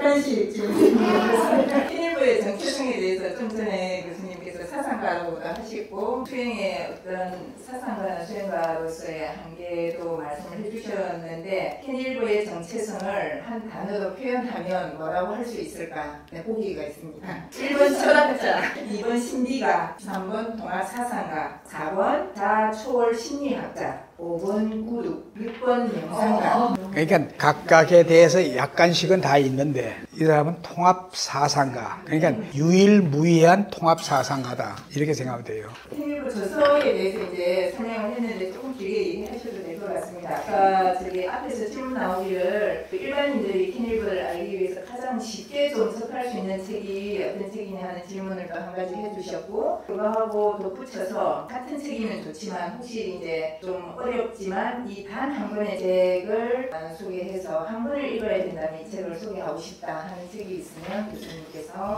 객관식 질문입니다. 캔일보의 정체성에 대해서 좀 전에 교수님께서 사상가로도 하시고 수행의 어떤 사상가나 수행가로서의 한계도 말씀을 해주셨는데 캔일보의 정체성을 한 단어로 표현하면 뭐라고 할 수 있을까? 네, 보기가 있습니다. 1번 철학자, 2번 신비가, 3번 통합사상가, 4번 자초월 심리학자, 5번 구루, 6번 명상가. 그러니까 각각에 대해서 약간씩은 다 있는데 이 사람은 통합사상가, 그러니까 유일무이한 통합사상가다 이렇게 생각하면 돼요. 캔일보 저서에 대해서 이제 설명을 했는데 조금 길게 얘기하셔도 될 것 같습니다. 아까 저기 앞에서 질문 나오기를 일반인들이 캔일보를 알기 위해서 가장 쉽게 좀 접할 수 있는 책이 어떤 책이냐 하는 질문을 또 한 가지 해주셨고, 그거하고 덧붙여서 같은 책이면 좋지만 혹시 이제 좀 어렵지만 이 단 한 권의 책을 소개해서 한 권을 읽어야 된다면 이 책을 소개하고 싶다 하는 책이 있으면 교수님께서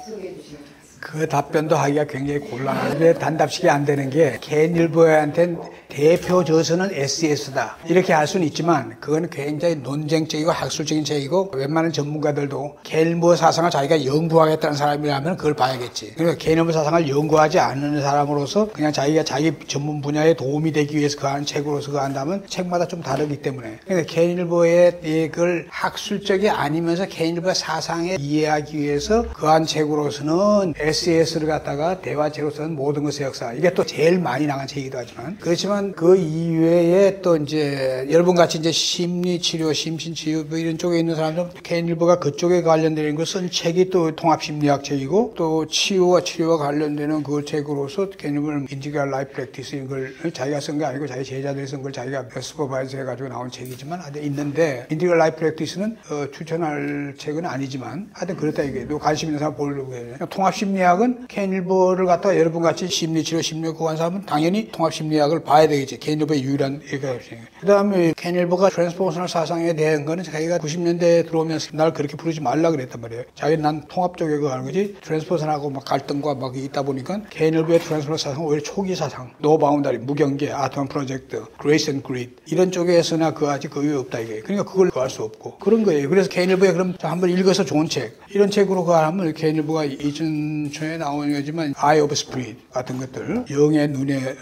소개해 주시면 좋겠습니다. 그 답변도 하기가 굉장히 곤란한데 단답식이 안 되는 게 캔일보한테는 대표 저서는 SES다 이렇게 할 수는 있지만 그건 굉장히 논쟁적이고 학술적인 책이고 웬만한 전문가들도 캔일보 사상을 자기가 연구하겠다는 사람이라면 그걸 봐야겠지. 그러니까 캔일보 사상을 연구하지 않는 사람으로서 그냥 자기가 자기 전문 분야에 도움이 되기 위해서 그 하는 책으로서 그거 한다면 책마다 좀 다르기 때문에 그러니까 캔일보의 그걸 학술적이 아니면서 캔일보의 사상에 이해하기 위해서 그 한 책으로서는 SES를 갖다가 대화책으로서는 모든 것의 역사 이게 또 제일 많이 나간 책이기도 하지만 그렇지만 그 이외에 또 이제 여러분같이 이제 심리치료, 심신치료 뭐 이런 쪽에 있는 사람들은 캔일보가 그쪽에 관련되는 걸 쓴 책이 또 통합심리학 책이고 또 치유와 치료와 관련되는 그 책으로서 캔일보는 인티그럴 라이프 프랙티스 이런 걸 자기가 쓴 게 아니고 자기 제자들이 쓴 걸 자기가 슈퍼바이저 해가지고 나온 책이지만 하여튼 있는데 인티그럴 라이프 프랙티스는 추천할 책은 아니지만 하여튼 그렇다 이게 또 관심 있는 사람 보려고 해요. 통합심리학은 캔일보를 갖다가 여러분같이 심리치료, 심리학 구한 사람은 당연히 통합심리학을 봐야 되겠지. 캔일보의 유일한 얘기가 그 다음에 캔일보가 트랜스포메이셔널 사상에 대한 거는 자기가 90년대에 들어오면서 날 그렇게 부르지 말라 그랬단 말이에요. 자기는 난 통합 쪽에 그거 하는 거지 트랜스포메이션하고 막 갈등과 막 있다 보니까 캔일보의 트랜스포메이션 사상은 오히려 초기 사상, 노 바운다리, 무경계, 아톰 프로젝트, 그레이스 앤 그리드 이런 쪽에서나 그하지 그 위에 없다 이게. 그러니까 그걸 구할 수 없고 그런 거예요. 그래서 캔일보에 그럼 한번 읽어서 좋은 책 이런 책으로 그거 하면 캔일보가 2000초에 나오는 거지만 Eye of Spirit 같은 것들 영의 눈의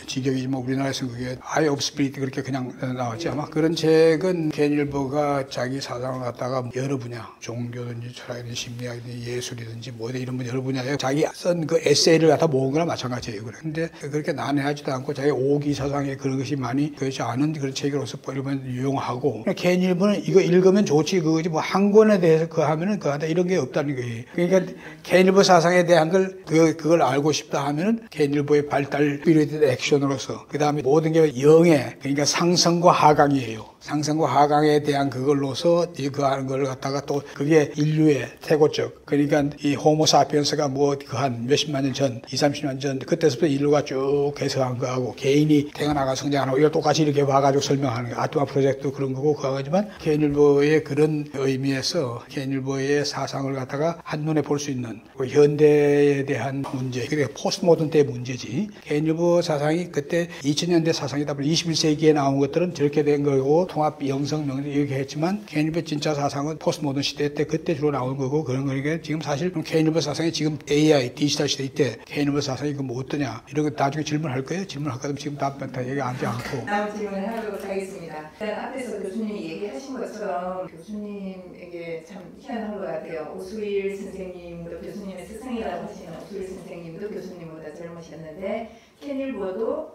직역이지만 우리나라에서 그게 Eye of Spirit 그렇게 그냥 나왔지 아마 그런 책은 캔일보가 자기 사상을 갖다가 여러 분야 종교든지 철학이든지 심리학이든지 예술이든지 뭐든 이런 여러 분야에 자기 쓴 그 에세이를 갖다 모은 거나 마찬가지예요. 그런데 그렇게 난해하지도 않고 자기 오기 사상에 그런 것이 많이 그렇지 않은 그런 책으로서 이러면 유용하고 캔일보는 이거 읽으면 좋지 그거지 뭐 한 권에 대해서 그거 하면은 그거 하다 이런 게 없다는 거예요. 그러니까 캔일보 사상에 대한 걸 그걸 알고 싶다 하면은 캔일보의 발달 스피리티드 액션으로서 그 다음에 모든 게 영의 그러니까 상승과 하강이에요. 상승과 하강에 대한 그걸로서 그 하는 걸 갖다가 또 그게 인류의 태고적 그러니까 이 호모사피엔스가 뭐 그 한 몇십만 년 전, 20-30년 전 그때서부터 인류가 쭉 개성한 거하고 개인이 태어나가 성장하고 이걸 똑같이 이렇게 봐가지고 설명하는 거 아토마 프로젝트 그런 거고 그거지만 캔일보의 그런 의미에서 캔일보의 사상을 갖다가 한눈에 볼 수 있는 현대에 대한 문제 그게 포스트 모던 때의 문제지 캔일보 사상이 그때 2000년대 사상이다 보니 21세기에 나온 것들은 저렇게 된 거고 통합 영성 명령 이렇게 했지만 캔일보 진짜 사상은 포스트 모던 시대 때 그때 주로 나온 거고 그런 거니까 지금 사실 캔일보 사상이 지금 AI 디지털 시대 때 캔일보 사상이 그 뭐 어떠냐 이런 거 나중에 질문할 거예요. 질문할 거면 지금 답변 다 얘기하지 않고 다음 질문을 하도록 하겠습니다. 일단 앞에서 교수님이 얘기하신 것처럼 교수님에게 참 희한한 것 같아요. 오수일 선생님도 교수님의 스승이라고 하시는 오수일 선생님도 교수님보다 젊으셨는데 캔일보도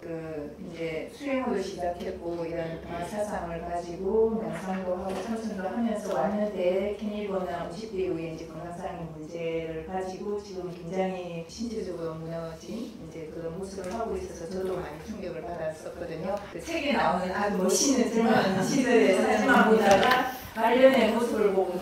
이제 수행으로 시작했고 이런 동안 사상을 가지고 명상도 하고 참선도 하면서 왔는데 캔일보는 50대 이후에 이제 건강상의 문제를 가지고 지금 굉장히 신체적으로 무너진 이제 그런 모습을 하고 있어서 저도 많이 충격을 받았었거든요. 그 책에 나오는 아주 멋있는 젊은 시절의 사진만 보다가 말년의 모습을 보고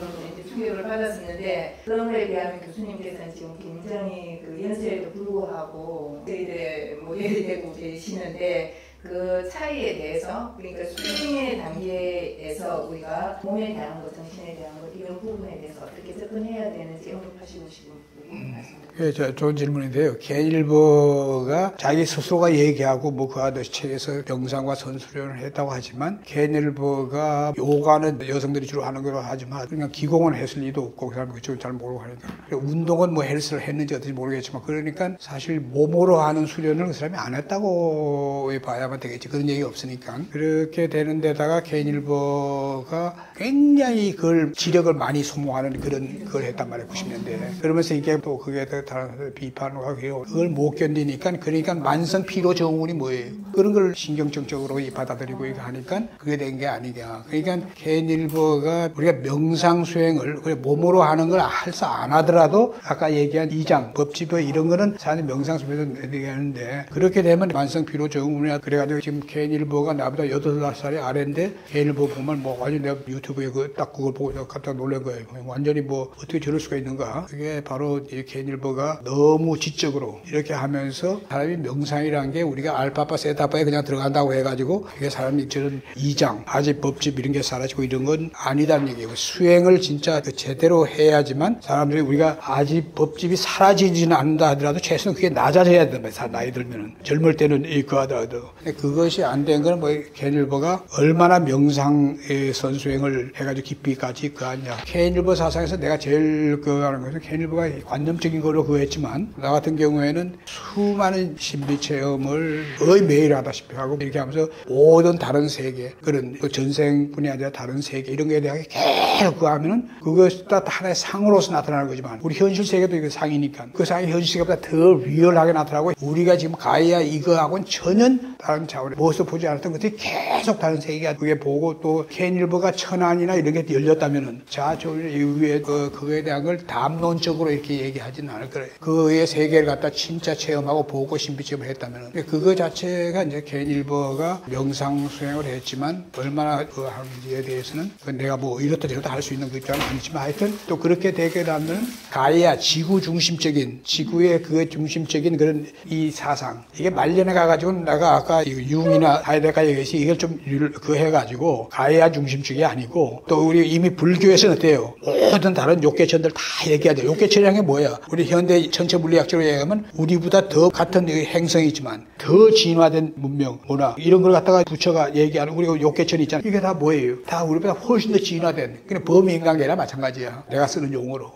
충격을 받았었는데 그런 거에 비하면 교수님께서는 지금 굉장히 그 연세에도 불구하고 저희들의 모델이 되고 계시는데 그 차이에 대해서 그러니까 수행의 단계에서 우리가 몸에 대한 것, 정신에 대한 것 이런 부분에 대해서 어떻게 접근해야 되는지 언급하시고 싶은 부분 말씀드립니다. 예, 좋은 질문인데요. 개인일보가 자기 스스로가 얘기하고 뭐 그와 같이 책에서 명상과 선수련을 했다고 하지만 개인일보가 요가는 여성들이 주로 하는 거로 하지만 그냥 기공은 했을 리도 없고 그 사람 그쪽은 잘 모르고 하니까 운동은 뭐 헬스를 했는지 어떤지 모르겠지만 그러니까 사실 몸으로 하는 수련을 그 사람이 안 했다고 봐야만 되겠지. 그런 얘기 없으니까 그렇게 되는 데다가 개인일보가 굉장히 그걸 지력을 많이 소모하는 그런 걸 했단 말이에요. 90년대에. 그러면서 이게 또 그게 다른 비판을 하고 그걸 못 견디니까 그러니까 만성 피로 증후군이 뭐예요? 그런 걸 신경증적으로 받아들이고 이거 하니까 그게 된 게 아니냐. 그러니까 개인일보가 우리가 명상 수행을 몸으로 하는 걸 할수 안 하더라도 아까 얘기한 이장, 법집어 이런 거는 사실 명상 수행에서 얘기하는데 그렇게 되면 만성 피로 증후군이나 그래가지고 지금 개인일보가 나보다 8살이 아래인데 개인일보 보면 뭐 완전 내가 유튜브에 딱 그걸 보고 깜짝 놀란 거예요. 완전히 뭐 어떻게 저럴 수가 있는가. 그게 바로 이 개인일보가 너무 지적으로 이렇게 하면서 사람이 명상이라는 게 우리가 알파파 세타파에 그냥 들어간다고 해가지고 이게 사람이 저런 이장, 아직 법집 이런 게 사라지고 이런 건 아니다는 얘기예요. 수행을 진짜 제대로 해야지만 사람들이 우리가 아직 법집이 사라지지는 않는다 하더라도 최소한 그게 낮아져야 된다. 나이 들면은. 젊을 때는 이거 하더라도. 그것이 안 된 건 뭐 개인일보가 얼마나 명상의 선수행을 해가지고 깊이까지 그하냐. 개인일보 사상에서 내가 제일 하는 것은 개인일보가 관념적인 거로 했지만 나 같은 경우에는 수많은 신비 체험을 거의 매일 하다시피 하고 이렇게 하면서 모든 다른 세계 그런 전생뿐이 아니라 다른 세계 이런 거에 대하여 계속 그거 하면은 그것이 다 하나의 상으로서 나타나는 거지만 우리 현실 세계도 이거 상이니까 그 상이 현실 세계보다 더 리얼하게 나타나고 우리가 지금 가야 이거하고는 전혀 다른 차원의 모습 보지 않았던 것들이 계속 다른 세계가 그게 보고 또 개인일보가 천안이나 이런 게 열렸다면은 자존 이후에 그거에 대한 걸 담론적으로 이렇게 얘기하지는 않을 거예요. 그의 세계를 갖다 진짜 체험하고 보고 신비체험을 했다면은 그거 자체가 이제 개인일보가 명상 수행을 했지만 얼마나 그 하는지에 대해서는 내가 뭐 이렇다 저렇다 할 수 있는 것처럼 아니지만 하여튼 또 그렇게 되게 되면 가야 지구 중심적인 지구의 그 중심적인 그런 이 사상 이게 말년에 가가지고 내가 아까 융이나 하이데가 얘기했지 이걸 좀 그 해가지고 가야 중심적이 아니고 또 우리 이미 불교에서는 어때요? 모든 다른 욕계천들 다 얘기하죠. 욕계천이라는 게 뭐야? 우리 현대 전체 물리학적으로 얘기하면 우리보다 더 같은 행성이지만 더 진화된 문명, 문화 이런 걸 갖다가 부처가 얘기하는 우리 욕계천 있잖아요. 이게 다 뭐예요? 다 우리보다 훨씬 더 진화된 그냥 범인간계나 마찬가지야. 내가 쓰는 용어로.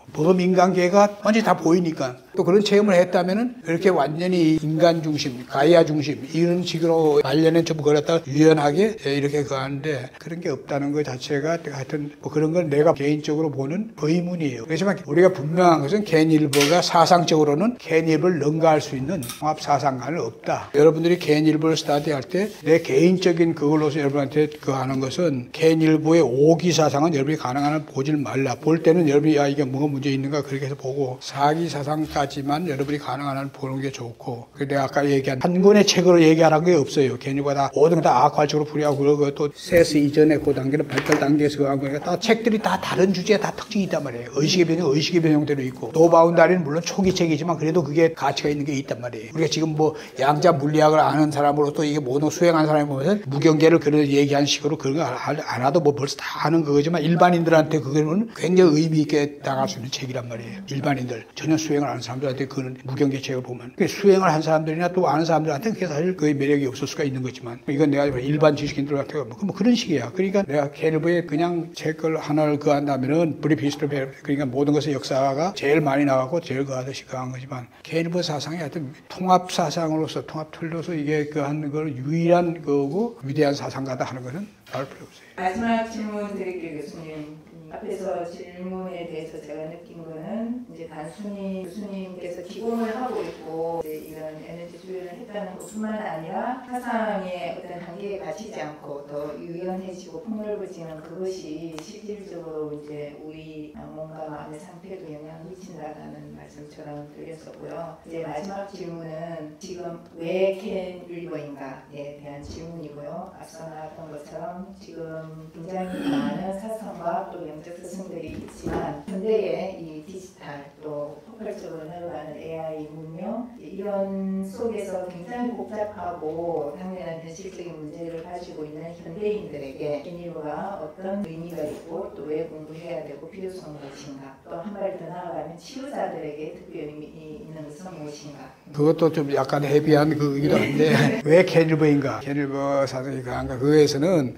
범인간계가 완전히 다 보이니까 또 그런 체험을 했다면은 이렇게 완전히 인간 중심, 가야 중심 이런 식으로 말년에 좀 그랬다 유연하게 이렇게 하는데 그런 게 없다는 것 자체가 하여튼 뭐 그런 건 내가 개인적으로 보는 의문이에요. 그렇지만 우리가 분명한 것은 개인일보가 사상적으로는 개인일보를 능가할 수 있는 통합 사상가는 없다. 여러분들이 개인일보를 스타디할 때 내 개인적인 그걸로서 여러분한테 하는 것은 개인일보의 오기 사상은 여러분이 가능한 한 보질 말라. 볼 때는 여러분이 이게 뭐가 문제 있는가 그렇게 해서 보고 사기 사상까지만 여러분이 가능한 한 보는 게 좋고 내가 아까 얘기한 한 권의 책으로 얘기하라는 게 없어요. 개인일보가 다 모든 다 악화적으로 풀이하고 그러고 또 세스 이전에 그 단계는 발달 단계에서 그거 한 거니까 다 책들이 다 다른 주제에 다 특징이 있단 말이에요. 의식의 변형, 의식의 변형대로 있고 노바운다리는 물론 초기 책이지만 그래도 그게 가치가 있는 게 있단 말이에요. 우리가 지금 뭐 양자 물리학을 아는 사람으로서 이게 모든 수행한 사람이 보면 무경계를 그런 얘기한 식으로 그런 거 안 하도 뭐 벌써 다 아는 거지만 일반인들한테 그거는 굉장히 의미 있게 나갈 수 있는 책이란 말이에요. 일반인들 전혀 수행을 하는 사람들한테 그런 무경계 책을 보면 수행을 한 사람들이나 또 아는 사람들한테 그게 사실 거의 매력이 없을 수가 있는 거지만 이건 내가 일반 지식인들한테 뭐 그런 식이야. 그러니까 내가 개인일보에 그냥 책을 하나를 한다면은 브리피스트 그러니까 모든 것의 역사가 제일 많이 나가고 제일 하듯이 한 거지만 개인일보 사상이 하여튼 통합 사상으로서 통합 틀로서 이게 하는 걸 유일한 거고 위대한 사상가다 하는 것은 알 필요 없어요. 마지막 질문 드릴게요, 교수님. 앞에서 질문에 대해서 제가 느낀 거는 이제 단순히 교수님께서 기공을 하고 있고 이제 이런 에너지 수련을 했다는 것뿐만 아니라 사상의 어떤 한계에 갇히지 않고 더 유연해지고 폭넓어지는 그것이 실질적으로 이제 우리 몸과 마음의 상태에도 영향을 미친다는 말씀처럼 들렸었고요. 이제 마지막 질문은 지금 왜 개인일보인가에 대한 질문이고요. 앞서 나왔던 것처럼 지금 굉장히 많은 사상과 또 영적 스승들이 있지만 현대의 이 디지털 또 폭발적으로 속도로 늘어가는 AI 문명 이런 속에서 굉장히 복잡하고 당면한 현실적인 문제를 가지고 있는 현대인들에게 개인일보가 어떤 의미가 있고 또 왜 공부해야 되고 필요성은 무엇인가 또 한 발 더 나아가면 치유자들에게 특별 의미 있는 것은 무엇인가 그것도 좀 약간 헤비한 그이기도 한데 왜 개인일보인가 개인일보 사상이 강한가 그거에서는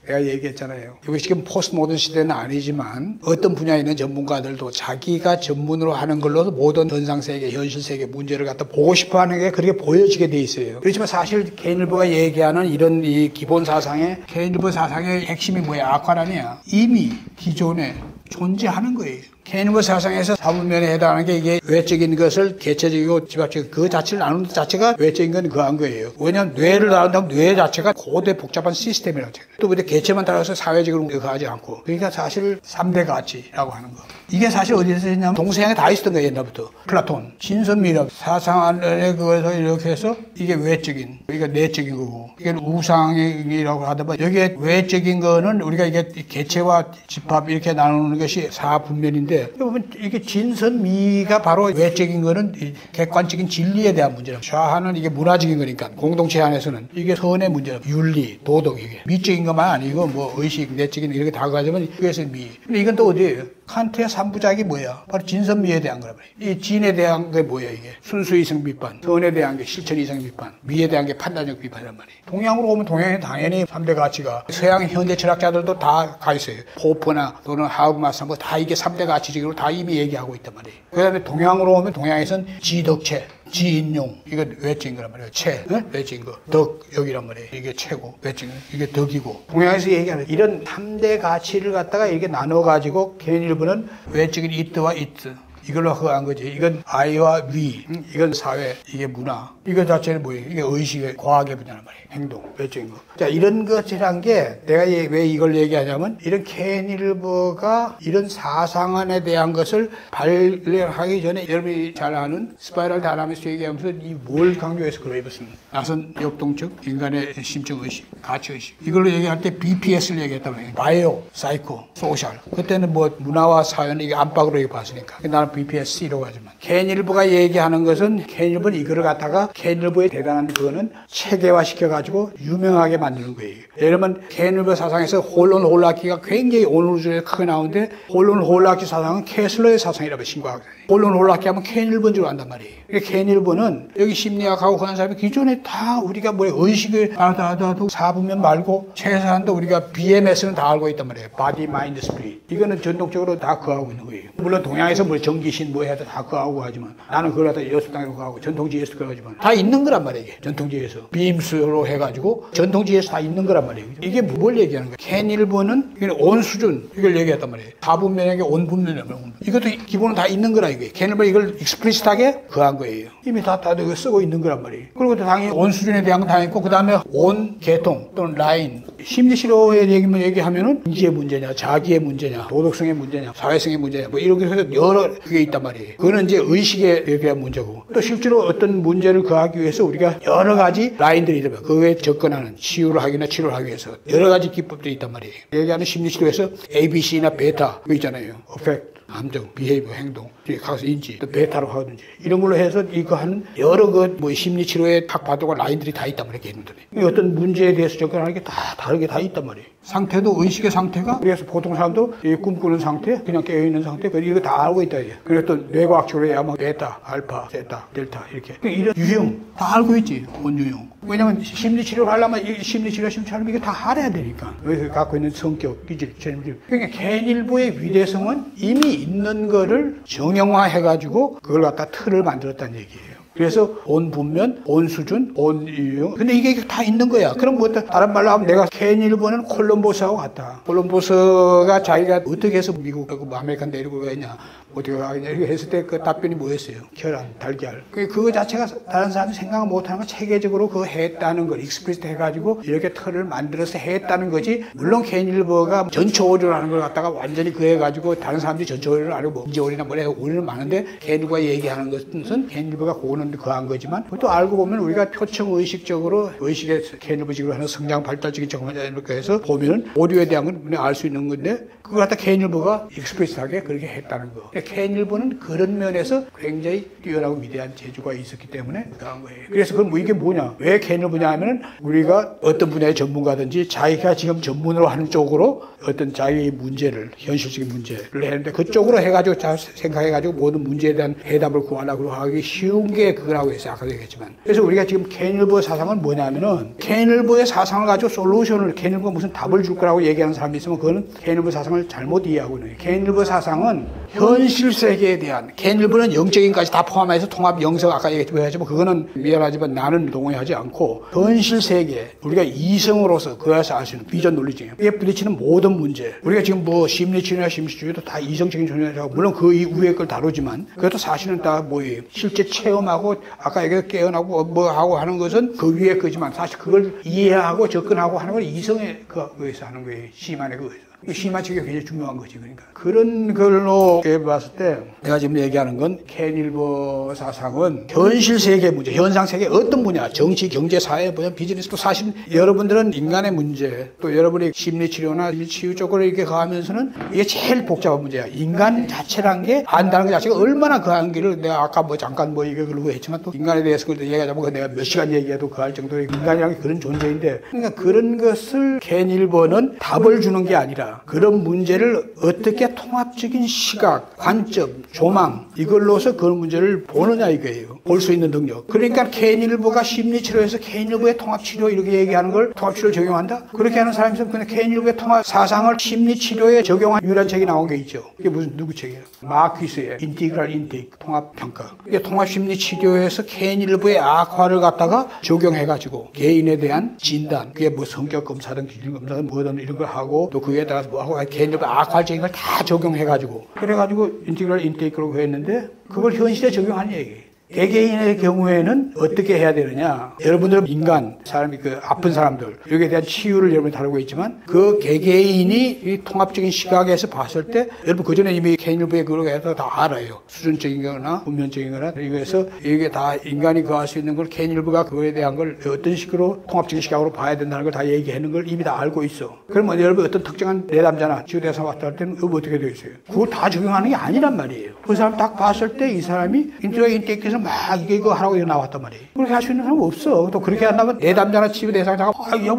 내가 얘기했잖아요. 이거 지금 포스트 모던 시대는 아니지만 어떤 분야에 있는 전문가들도 자기가 전문으로 하는 걸로 모든 현상세계, 현실세계 문제를 갖다 보고 싶어하는 게 그렇게 보여지게 돼 있어요. 그렇지만 사실 개인일보가 얘기하는 이런 이 기본 사상의 개인일보 사상의 핵심이 뭐야? 악화란이야. 이미 기존에 존재하는 거예요. 개인일보 사상에서 사분면에 해당하는 게 이게 외적인 것을 개체적이고 집합적 그 자체를 나누는 자체가 외적인 건 그한 거예요. 왜냐하면 뇌를 나눈다면 뇌 자체가 고대 복잡한 시스템이라고 해요. 또 근데 개체만 따라서 사회적으로 가지 않고 그러니까 사실 3대 가치라고 하는 거. 이게 사실 어디서 있냐면 동서양에 다 있었던 거예요. 옛날부터. 플라톤, 신선미력, 사상 안에 그거에서 이렇게 해서 이게 외적인, 이게 내적인 거고 이게 우상이라고 하다가 여기에 외적인 거는 우리가 이게 개체와 집합 이렇게 나누는 것이 사분면인데 보면 이게 진선미가 바로 외적인 거는 객관적인 진리에 대한 문제라고. 좌하는 이게 문화적인 거니까 공동체 안에서는 이게 선의 문제라고. 윤리, 도덕 이게 미적인 것만 아니고 뭐 의식, 내적인 이렇게 다 가지면 그래서 미. 근데 이건 또 어디예요? 칸트의 3부작이 뭐야? 바로 진선미에 대한 거란 말이에요. 이 진에 대한 게 뭐야 이게? 순수이성 비판, 선에 대한 게 실천 이성 비판, 미에 대한 게 판단적 비판이란 말이에요. 동양으로 오면 동양에 당연히 3대 가치가 서양 현대 철학자들도 다 가 있어요. 포프나 또는 하우마스 뭐 다 이게 3대 가치적으로 다 이미 얘기하고 있단 말이에요. 그 다음에 동양으로 오면 동양에서는 지덕체, 지인용, 이거 외적인 거란 말이에요. 체, 외적인 거. 덕, 여기란 말이에요. 이게 체고, 외적인 거. 이게 덕이고. 동양에서 얘기하는 이런 3대 가치를 갖다가 이렇게 나눠가지고 개인일보는 외적인 it와 it. 이걸로 허한 거지. 이건 I와 we, 이건 사회, 이게 문화. 이거 자체는 뭐예요? 이게 의식의 과학의 분야란 말이에요. 행동, 외적인 거. 자, 이런 것이란 게 내가 왜 이걸 얘기하냐면 이런 개인일보가 이런 사상안에 대한 것을 발견하기 전에 여러분이 잘 아는 스파이럴 다이나믹스 얘기하면서 이 뭘 강조해서 그러 입었습니다. 나선 역동적, 인간의 심적 의식, 가치 의식. 이걸로 얘기할 때 BPS를 얘기했단 말이에요. 바이오, 사이코, 소셜. 그때는 뭐 문화와 사회는 이게 안팎으로 이렇게 봤으니까. 나는 BPSC라고 하지만 개인일보가 얘기하는 것은 개인일보는 이거를 갖다가 개인일보의 대단한 그거는 체계화시켜가지고 유명하게 만드는 거예요. 예를 들면 개인일보 사상에서 홀론 홀라키가 굉장히 오늘 중에 크게 나오는데 홀론 홀라키 사상은 캐슬러의 사상이라고 신과학. 홀론 홀라키 하면 개인일보인 줄 안단 말이에요. 개인일보는 여기 심리학하고 그런 사람이 기존에 다 우리가 뭐 의식을 알아도 사분면 말고 최소한도 우리가 BMS는 다 알고 있단 말이에요. Body, Mind, Spirit. 이거는 전통적으로 다 그하고 있는 거예요. 물론 동양에서 뭐 정기신 뭐 해도 다 그하고 하지만 나는 그걸 갖다 예수당에 그하고 전통지에서 그하지만 다 있는 거란 말이에요. 이게 전통지에서 빔스로 해가지고 전통지에서 다 있는 거란 말이에요. 이게 뭘 얘기하는 거예요? 개인일보는 온 수준 이걸 얘기했단 말이에요. 사분면에게 온 분면이란 말이에요. 이것도 기본은 다 있는 거라 이게. 개인일보 이걸 익스플리시트하게 그한 거예요. 이미 다 쓰고 있는 거란 말이에요. 그리고 또 당연히 온 수준에 대한 건 다 있고 그 다음에 온 계통 또는 라인 심리치료의 얘기하면은 인지의 문제냐 자기의 문제냐 도덕성의 문제냐 사회성의 문제냐 뭐 이렇게 해서 여러 그게 있단 말이에요. 그거는 이제 의식에 대한 문제고 또 실제로 어떤 문제를 그하기 위해서 우리가 여러 가지 라인들이 있다면 그거에 접근하는 치유를 하기나 치료를 하기 위해서 여러 가지 기법들이 있단 말이에요. 얘기하는 심리치료에서 ABC나 베타 그거 있잖아요. 어펙트 감정, 비헤이브, 행동, 가서 인지, 또 베타로 하든지 이런 걸로 해서 이거 하는 여러 뭐 심리 치료의 학파도가 라인들이 다 있단 말이에요, 개인들이. 어떤 문제에 대해서 접근하는 게 다 다르게 다 있단 말이에요. 상태도 의식의 상태가 그래서 보통 사람도 이 꿈꾸는 상태, 그냥 깨어 있는 상태, 이거 다 알고 있다 이게. 그래서 또 뇌과학적으로 해야만 베타, 알파, 세타, 델타 이렇게 이런 유형 다 알고 있지, 온 유형. 왜냐면 심리 치료를 하려면 이 심리 치료 심리하려면 이게 다 알아야 되니까. 여기서 갖고 있는 성격, 기질, 체질. 그러니까 개인일보의 위대성은 이미 있는 거를 정형화해가지고 그걸 갖다 틀을 만들었다는 얘기예요. 그래서 온 분면, 온 수준, 온 유형. 근데 이게 다 있는 거야. 그럼 뭐 다른 말로 하면 내가 개인일보는 콜럼버스하고 같다. 콜럼버스가 자기가 어떻게 해서 미국 아메리칸 내리고 가냐, 어떻게 가냐 이렇게 했을 때 그 답변이 뭐였어요? 계란, 달걀. 그거 자체가 다른 사람이 생각 못하는 거 체계적으로 그거 했다는 걸 익스프레스 해가지고 이렇게 틀을 만들어서 했다는 거지. 물론 개인일보가 전체 오류를 하는 걸 갖다가 완전히 그 해가지고 다른 사람들이 전체 오류를 안 하고 문제오류나 뭐래 오류는 많은데 개인일보가 얘기하는 것은 개인일보가 그거는 그한 거지만 또 알고 보면 우리가 표청 의식적으로 의식의 개인일보식으로 하는 성장 발달적인 정말 이렇게 해서 보면은 오류에 대한 건 알 수 있는 건데 그걸 갖다 개인일보가 익스프레스하게 그렇게 했다는 거. K일보는 그런 면에서 굉장히 뛰어나고 위대한 재주가 있었기 때문에 그런 거예요. 그래서 그럼 이게 뭐냐? 왜 K일보냐 하면은 우리가 어떤 분야의 전문가든지 자기가 지금 전문으로 하는 쪽으로 어떤 자기의 문제를, 현실적인 문제를 했는데 그쪽으로 해가지고 생각해가지고 모든 문제에 대한 해답을 구하려고 하기 쉬운 게 그거라고 해서 아까도 얘기했지만. 그래서 우리가 지금 K일보 사상은 뭐냐면은 K일보의 사상을 가지고 솔루션을, K일보가 무슨 답을 줄 거라고 얘기하는 사람이 있으면 그거는 K일보 사상을 잘못 이해하고 있는 거예요. K일보 사상은 현실 세계에 대한, K일보는 영적인까지 다 포함해서 통합 영성, 아까 얘기했지만 그거는 미안하지만 나는 동의하지 않고 현실 세계, 우리가 이성으로서 그 안에서 알 수 있는 비전 논리적인 이에 부딪히는 모든 문제, 우리가 지금 뭐 심리치료나 심리주의도 다 이성적인 존재라고, 물론 그 이후의 걸 다루지만 그것도 사실은 다 뭐예요? 실제 체험하고 아까 얘기했던 깨어나고 뭐 하고 하는 것은 그 위에 거지만 사실 그걸 이해하고 접근하고 하는 건 이성의 그거에서 하는 거예요. 심한의 그거에서. 심한 책이 굉장히 중요한 거지. 그러니까 그런 걸로 봤을 때 내가 지금 얘기하는 건 K일보 사상은 현실 세계 문제, 현상 세계 어떤 분야, 정치, 경제, 사회 분야, 비즈니스도 사실 여러분들은 인간의 문제, 또 여러분의 심리 치료나 치유 쪽으로 이렇게 가면서는 이게 제일 복잡한 문제야. 인간 자체란 게 안다는 것 자체가 얼마나 그 한계를 내가 아까 뭐 잠깐 뭐 이거 그러고 했지만 또 인간에 대해서 그걸 얘기하자면 내가 몇 시간 얘기해도 그 할 정도의 인간이라는 게 그런 존재인데, 그러니까 그런 것을 K일보는 답을 주는 게 아니라 그런 문제를 어떻게 통합적인 시각, 관점, 조망 이걸로서 그런 문제를 보느냐 이거예요. 볼 수 있는 능력. 그러니까 K일보가 심리치료에서 K일보의 통합치료 이렇게 얘기하는 걸 통합치료를 적용한다? 그렇게 하는 사람이 있으면 그냥 K일보의 통합 사상을 심리치료에 적용한 유일한 책이 나온 게 있죠. 이게 무슨 누구 책이에요? 마퀴스의 인티그랄 인테이크 통합평가. 이게 통합심리치료에서 K일보의 악화를 갖다가 적용해가지고 개인에 대한 진단, 그게 뭐 성격검사든 기준검사든 뭐든 이런 걸 하고 또 그에 따라서 뭐 하고 K일보 악화적인 걸 다 적용해가지고 그래가지고 인티그랄 인테이크라고 했는데 그걸 현실에 적용하는 얘기예요. 개개인의 경우에는 어떻게 해야 되느냐. 여러분들은 인간, 사람이 그 아픈 사람들, 여기에 대한 치유를 여러분이 다루고 있지만 그 개개인이 이 통합적인 시각에서 봤을 때 여러분 그전에 이미 K일보의 그걸 해서 다 알아요. 수준적인 거나 분면적인 거나 이거에서 이게 다 인간이 그 할 수 있는 걸 K일보가 그거에 대한 걸 어떤 식으로 통합적인 시각으로 봐야 된다는 걸 다 얘기하는 걸 이미 다 알고 있어. 그러면 여러분 어떤 특정한 내담자나 치유대상 왔다 할 때는 그거 어떻게 되어 있어요? 그걸 다 적용하는 게 아니란 말이에요. 그 사람 딱 봤을 때 이 사람이 인테이크에서 막 이거 하라고 나왔단 말이에요. 그렇게 할 수 있는 사람은 없어. 또 그렇게 한다면 내담자나 치유 대상자가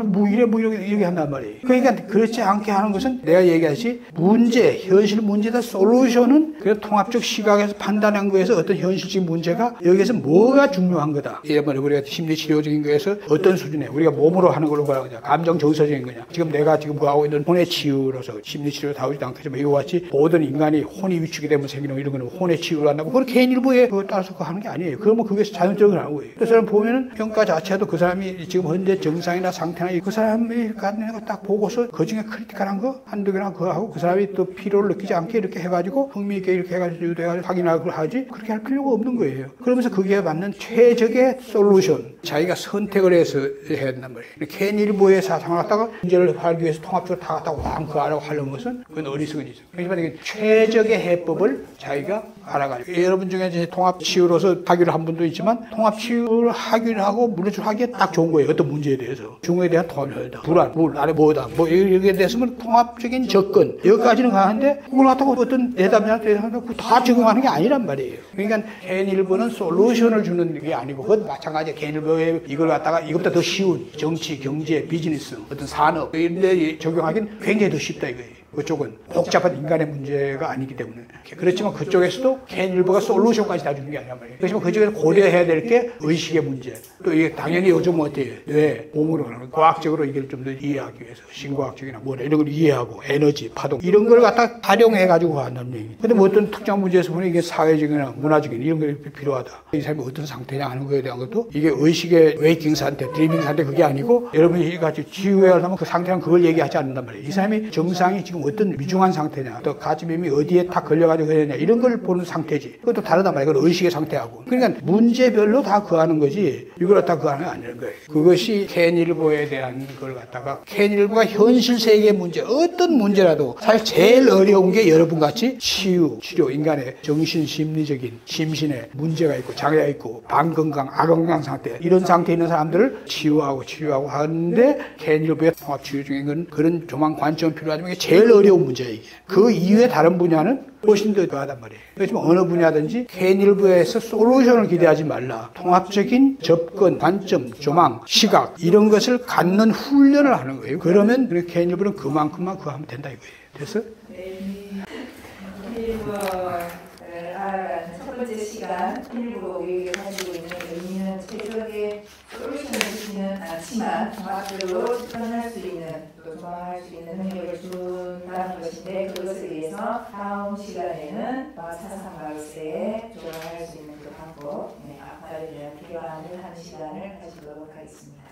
뭐 이래 뭐 이렇게 한단 말이에요. 그러니까 그렇지 않게 하는 것은 내가 얘기하듯이 문제, 현실 문제다 솔루션은 그 통합적 시각에서 판단한 거에서 어떤 현실적인 문제가 여기에서 뭐가 중요한 거다. 예를 들면 우리가 심리치료적인 거에서 어떤 수준에 우리가 몸으로 하는 걸로 뭐라고 하냐. 감정 정서적인 거냐. 지금 내가 지금 하고 있는 혼의 치유로서 심리치료를 다루지도 않겠지만 이와 같이 모든 인간이 혼이 위축이 되면 생기는 이런 거는 혼의 치유를 한다고 그건 K일보에 그거 따라서 그거 하는 게 아니에요. 그러면 그게 자연적으로 나온 거예요. 그 사람 보면은 평가 자체도 그 사람이 지금 현재 정상이나 상태나 그 사람이 갖는 거 딱 보고서 그 중에 크리티컬한 거 한두 개나 그거 하고 그 사람이 또 필요를 느끼지 않게 이렇게 해가지고 흥미있게 이렇게 해가지고 유도해가지고 확인하고 하지 그렇게 할 필요가 없는 거예요. 그러면서 그게 맞는 최적의 솔루션 자기가 선택을 해서 해야 된단 말이에요. K일보의 사상을 갖다가 문제를 하기 위해서 통합적으로 다 갖다가 왕 그 하라고 하려는 것은 그건 어리석은이죠. 그러니까 최적의 해법을 자기가 알아가지고 여러분 중에 이제 통합치유로서 하기를 한 분도 있지만 통합치유를 하기를 하고 물리치료를 하기에 딱 좋은 거예요. 어떤 문제에 대해서. 중에 대한 통합이다. 불안, 안에 뭐다. 뭐 이렇게 됐으면 통합적인 접근. 여기까지는 가는데 그걸 갖다가 어떤 내담자한테 다 적용하는 게 아니란 말이에요. 그러니까 K일보는 솔루션을 주는 게 아니고 그건 마찬가지예요. K일보에 이걸 갖다가 이것보다 더 쉬운 정치, 경제, 비즈니스, 어떤 산업 이런 데 적용하기는 굉장히 더 쉽다 이거예요. 그쪽은 복잡한 인간의 문제가 아니기 때문에. 그렇지만 그쪽에서도 K일보가 솔루션까지 다 주는 게 아니란 말이에요. 그렇지만 그쪽에서 고려해야 될 게 의식의 문제. 또 이게 당연히 요즘 어때요? 뇌, 몸으로 하는 과학적으로 이걸 좀 더 이해하기 위해서 신과학적이나 뭐 이런 걸 이해하고 에너지, 파동 이런 걸 갖다 활용해가지고 한다는 얘기. 근데 뭐 어떤 특정 문제에서 보면 이게 사회적이나 문화적인 이런 게 필요하다. 이 사람이 어떤 상태냐 하는 거에 대한 것도 이게 의식의 웨이킹 상태, 드리밍 상태 그게 아니고 여러분이 같이 치유해야 하면 그 상태는 그걸 얘기하지 않는단 말이에요. 이 사람이 정상이 지금 어떤 미중한 상태냐, 또 가슴이 어디에 탁 걸려가지고 그러냐 이런 걸 보는 상태지. 그것도 다르단 말이에요. 그건 의식의 상태하고. 그러니까 문제별로 다 그하는 거지 이걸 갖다 그하는 게 아니라는 거예요. 그것이 K일보에 대한 걸 갖다가 K일보가 현실 세계의 문제, 어떤 문제라도 사실 제일 어려운 게 여러분같이 치유, 치료, 인간의 정신, 심리적인, 심신에 문제가 있고 장애가 있고 반건강, 악건강 상태 이런 상태에 있는 사람들을 치유하고 치료하고 하는데 K일보의 통합치유 중에 그런 조망 관점이 필요하지만 이게 제일 어려운 문제야 이게. 그 이후에 다른 분야는 훨씬 더 좋아하단 말이에요. 그렇지만 어느 분야든지 개인 일부에서 솔루션을 기대하지 말라. 통합적인 접근, 관점, 조망, 시각 이런 것을 갖는 훈련을 하는 거예요. 그러면 우리 개인 일부는 그만큼만 그거 하면 된다 이거예요. 됐어? 네. 일부를 알아가는 첫 번째 시간 일부가 우리에게 가지고 있는 의미는 최적의 솔루션을 주지는 않지만 종합적으로 접근할 수 있는 또 조망할 수 있는 능력을 준다는 것인데 그것을 위해서 다음 시간에는 사상 마을세에 조망할 수 있는 그 방법, 앞날에 대한 대화를 하는 시간을 가지도록 하겠습니다.